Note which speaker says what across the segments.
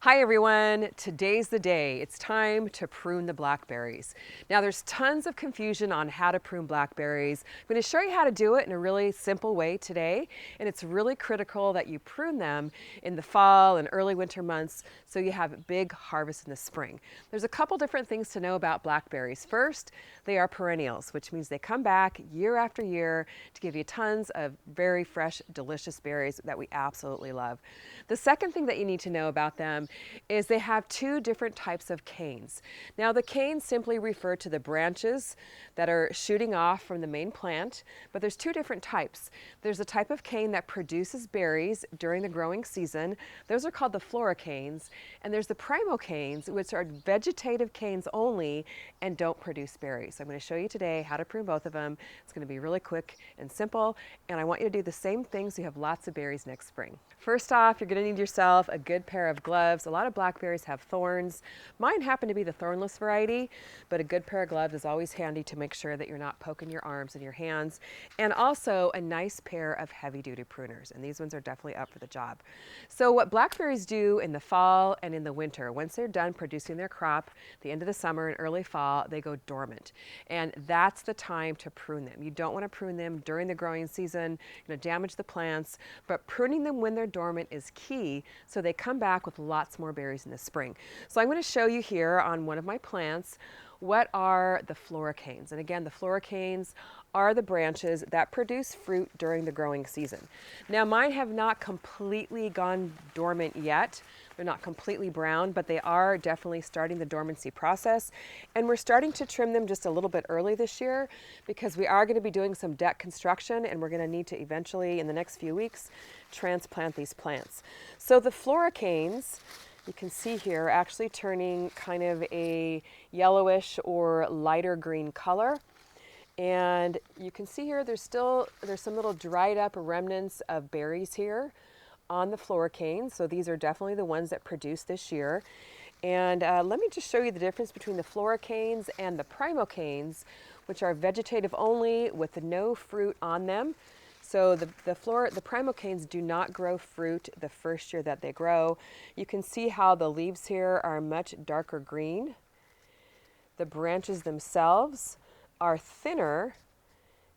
Speaker 1: Hi everyone, today's the day. It's time to prune the blackberries. Now there's tons of confusion on how to prune blackberries. I'm going to show you how to do it in a really simple way today, and it's really critical that you prune them in the fall and early winter months so you have a big harvest in the spring. There's a couple different things to know about blackberries. First, they are perennials, which means they come back year after year to give you tons of very fresh, delicious berries that we absolutely love. The second thing that you need to know about them is they have two different types of canes. Now the canes simply refer to the branches that are shooting off from the main plant, but there's two different types. There's a type of cane that produces berries during the growing season. Those are called the floricanes, and there's the primocanes, which are vegetative canes only and don't produce berries. So I'm going to show you today how to prune both of them. It's going to be really quick and simple, and I want you to do the same thing so you have lots of berries next spring. First off, you're going to need yourself a good pair of gloves. A lot of blackberries have thorns. Mine happen to be the thornless variety, but a good pair of gloves is always handy to make sure that you're not poking your arms and your hands. And also a nice pair of heavy-duty pruners, and these ones are definitely up for the job. So what blackberries do in the fall and in the winter, once they're done producing their crop, the end of the summer and early fall, they go dormant. And that's the time to prune them. You don't want to prune them during the growing season, damage the plants, but pruning them when they're dormant is key so they come back with lots more berries in the spring. So I'm going to show you here on one of my plants what are the floricanes. And again, the floricanes are the branches that produce fruit during the growing season. Now mine have not completely gone dormant yet. They're not completely brown, but they are definitely starting the dormancy process. And we're starting to trim them just a little bit early this year because we are going to be doing some deck construction, and we're going to need to eventually, in the next few weeks, transplant these plants. So the floricanes, you can see here, actually turning kind of a yellowish or lighter green color. And you can see here there's some little dried up remnants of berries here on the floricanes. So these are definitely the ones that produce this year. And let me just show you the difference between the floricanes and the primocanes, which are vegetative only with no fruit on them. So the primocanes do not grow fruit the first year that they grow. You can see how the leaves here are much darker green. The branches themselves are thinner,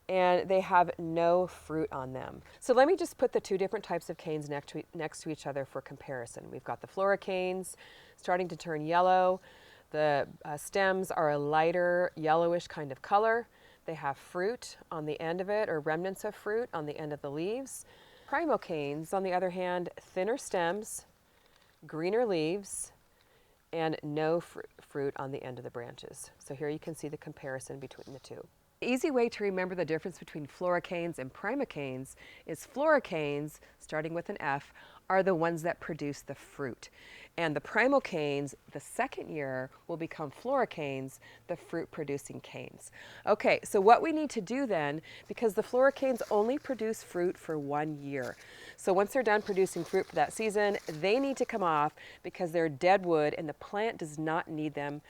Speaker 1: and they have no fruit on them. So let me just put the two different types of canes next to each other for comparison. We've got the floricanes starting to turn yellow. The stems are a lighter yellowish kind of color. They have fruit on the end of it, or remnants of fruit on the end of the leaves. Primocanes, on the other hand, thinner stems, greener leaves, and no fruit on the end of the branches. So here you can see the comparison between the two. The easy way to remember the difference between floricanes and primocanes is floricanes, starting with an F, are the ones that produce the fruit. And the primocanes, the second year, will become floricanes, the fruit-producing canes. Okay, so what we need to do then, because the floricanes only produce fruit for 1 year. So once they're done producing fruit for that season, they need to come off because they're dead wood and the plant does not need them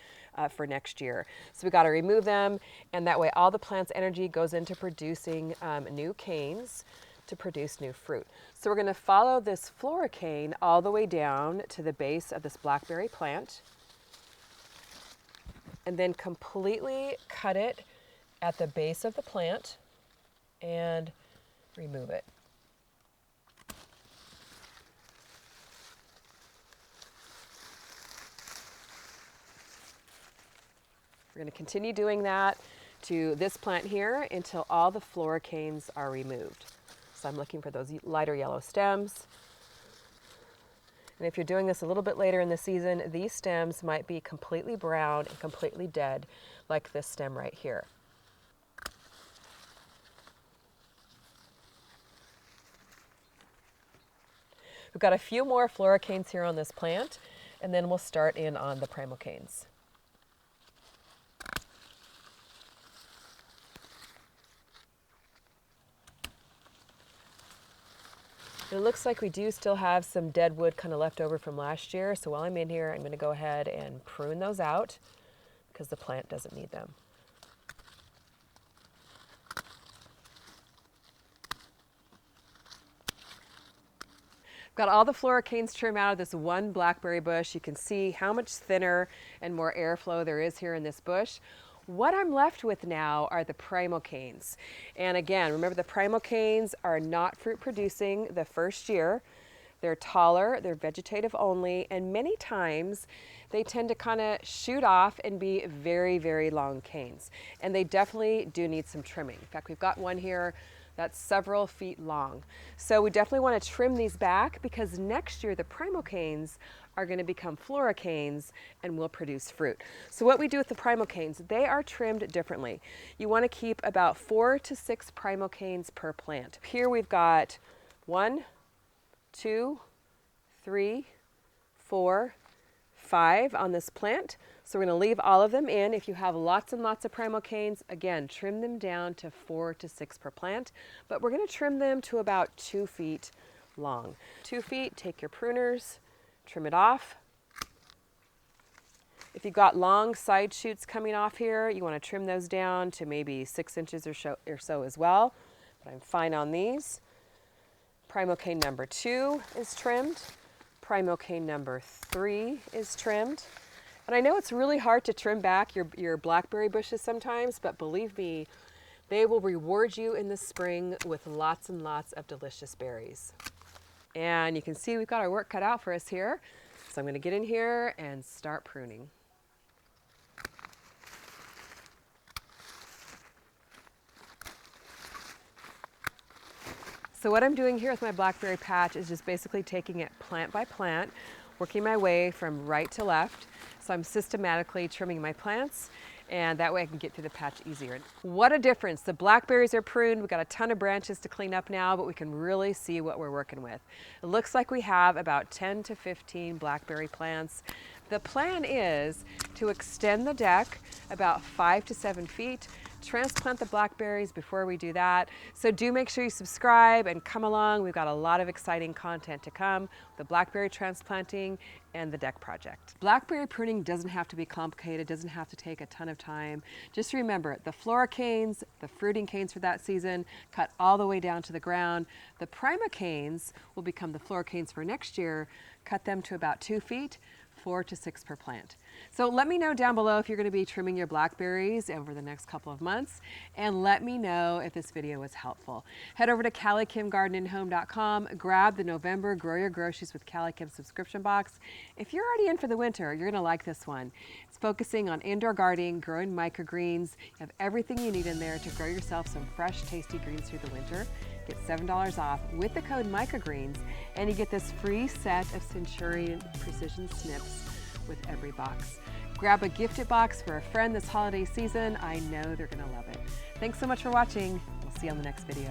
Speaker 1: for next year. So we got to remove them, and that way all the plant's energy goes into producing new canes to produce new fruit. So we're going to follow this floricane all the way down to the base of this blackberry plant, and then completely cut it at the base of the plant and remove it. We're going to continue doing that to this plant here until all the floricanes are removed. So I'm looking for those lighter yellow stems. And if you're doing this a little bit later in the season, these stems might be completely brown and completely dead, like this stem right here. We've got a few more floricanes here on this plant, and then we'll start in on the primocanes. It looks like we do still have some dead wood kind of left over from last year, so while I'm in here, I'm going to go ahead and prune those out because the plant doesn't need them. Got all the floricanes trimmed out of this one blackberry bush. You can see how much thinner and more airflow there is here in this bush. What I'm left with now are the primocanes. And again, remember the primocanes are not fruit producing the first year. They're taller, they're vegetative only, and many times they tend to kind of shoot off and be very, very long canes. And they definitely do need some trimming. In fact, we've got one here that's several feet long. So we definitely want to trim these back because next year the primocanes are going to become floricanes and will produce fruit. So what we do with the primocanes, they are trimmed differently. You want to keep about 4 to 6 primocanes per plant. Here we've got 1, 2, 3, 4, 5 on this plant. So we're going to leave all of them in. If you have lots and lots of primocanes, again, trim them down to 4 to 6 per plant, but we're going to trim them to about 2 feet long. 2 feet, take your pruners, trim it off. If you've got long side shoots coming off here, you want to trim those down to maybe 6 inches or so as well, but I'm fine on these. Primocane number 2 is trimmed. Primocane number 3 is trimmed. And I know it's really hard to trim back your blackberry bushes sometimes, but believe me, they will reward you in the spring with lots and lots of delicious berries. And you can see we've got our work cut out for us here. So I'm going to get in here and start pruning. So what I'm doing here with my blackberry patch is just basically taking it plant by plant, working my way from right to left. So I'm systematically trimming my plants, and that way I can get through the patch easier. What a difference. The blackberries are pruned. We've got a ton of branches to clean up now, but we can really see what we're working with. It looks like we have about 10 to 15 blackberry plants. The plan is to extend the deck about 5 to 7 feet, transplant the blackberries before we do that. So do make sure you subscribe and come along. We've got a lot of exciting content to come, the blackberry transplanting and the deck project. Blackberry pruning doesn't have to be complicated, doesn't have to take a ton of time. Just remember, the floricanes, the fruiting canes for that season, cut all the way down to the ground. The primocanes will become the floricanes for next year, cut them to about 2 feet, 4 to 6 per plant. So let me know down below if you're going to be trimming your blackberries over the next couple of months, and let me know if this video was helpful. Head over to CallieKimGardenandHome.com, grab the November Grow Your Groceries with Callie Kim subscription box. If you're already in for the winter, you're going to like this one. It's focusing on indoor gardening, growing microgreens. You have everything you need in there to grow yourself some fresh, tasty greens through the winter. Get $7 off with the code microgreens, and you get this free set of Centurion Precision Snips with every box. Grab a gifted box for a friend this holiday season. I know they're going to love it. Thanks so much for watching. We'll see you on the next video.